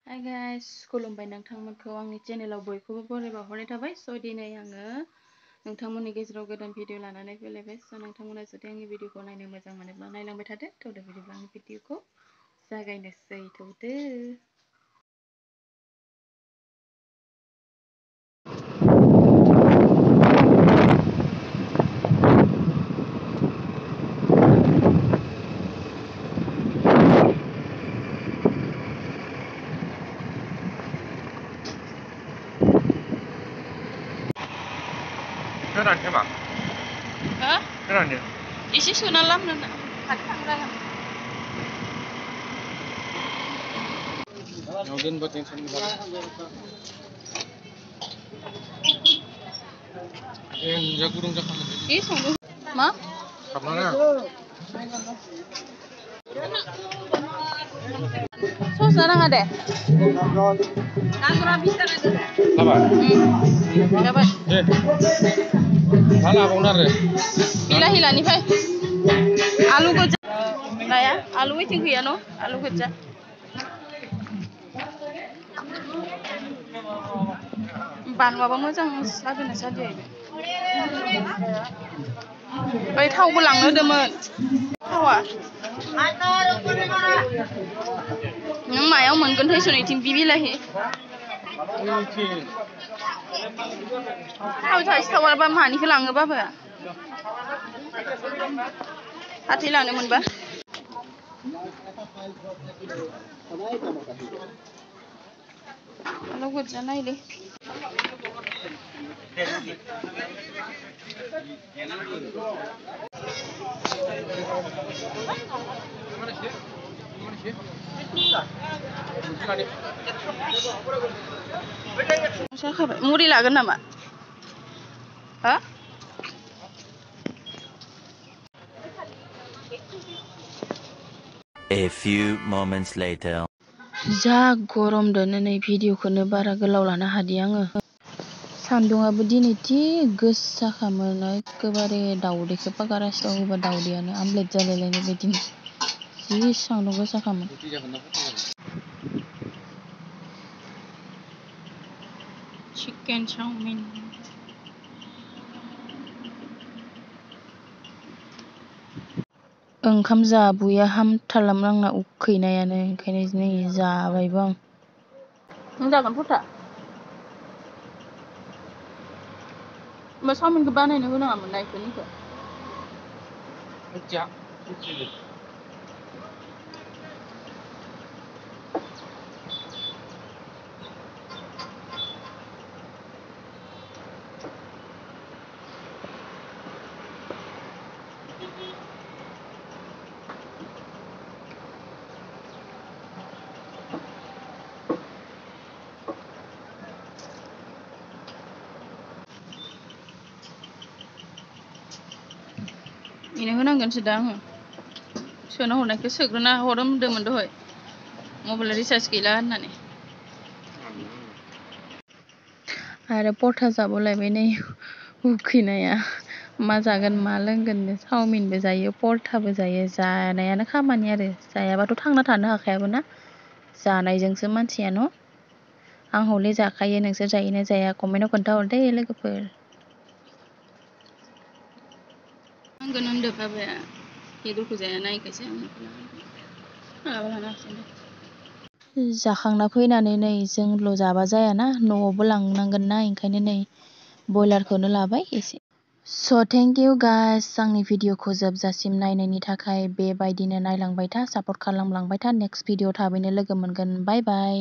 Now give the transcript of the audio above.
Hi guys, खुलुमबाय नोंथांमोनखौ आंनि चेनेलाव बयखौबो बरायबा हरनाय थाबाय। स' दिनै आङो नोंथांमोननि गेजेराव गोदान भिडिअ लानानै फैलायबाय। स' नोंथांमोना जुदि आंनि भिडिअखौ नायनो मोजां मोनोब्ला नायलांबाय थादो। थौदो बिदिब्ला आंनि भिडिअखौ जागायनोसै थौदो। Keran siapa? Hah? Keran dia? Isi sunalam nana. Hadang dah. Mungkin buat yang sini. Yang jago dong jago. Ih, sungguh. Ma? Kapan? Sos narang ada? Nanggur habis kan ada? Kapan? Dapat. Salah apa benar deh? Bila hilang ni Pak? Alu kerja. Nah ya, alu itu ya no, alu kerja. Banwa मोजां सादोना सादिया बै थावबो लांनो होदोंमोन थावा नों मायाव मोनगोन थैसनैथिं बिबिलाहि थाव थाइसे थावाबा मानिखौ लाङो बाबा हाथै लांनो मोनबा आलु गोजा नायलै मुरि लागोन नामा हा A few moments later. जा गरम दोननै भिडिअखौनो बारा गोलाव लानो हादिया आङो सान्दुंआबो दिनै थि गोसाखामोन एखेबारे दाउदैखौ पागारासआव होबा दाउदैयानो आमलेट जालायलायनाय बायदि जि सान्दुं गोसाखामोन चिकेन चाउमिन ओंखाम जाबुया हामथारलामोन आंना उखैनायानो ओंखायनो नै जाबायबो आं नों जागोन फथा मा चाउमिनखौ बानायनो होनाङामोन ना इखौ इनो होनांगोनसो दा आङो सोना हरनायखौ सोग्रोना हरदोंमोन दहाय मबाइल रिचार्ज गैला होननानै आरो परथा जाबावलायबाय नै उखैनाया मा जागोन मा लोंगोन चाउमिनबो जायो परथाबो जायो जानायानो खामानि आरो जायाबाथ' थांना थानो हाखायाबो ना जानायजोंसो मानसिया न' आं हले जाखायो नोंसोर जायोना जाया कमेन्टआव खोन्थाहर दे लोगोफोर आंगोन होनदो बाबाया बेदरखौ जाया नायखायसो जाखांना फैनानै नै जोंल' जाबा जायाना न'आवबो लांनांगोन ना ओंखायनो नै बयलारखौनो लाबाय एसे स' थेंक इउ गाइस आंनि भिडिअखौ जोबजासिम नायनायनि थाखाय बेबायदिनो नायलांबाय था सापर्ट खालामलांबाय था नेक्स्ट भिडिअ थाबैनो लोगो मोनगोन बाय बाय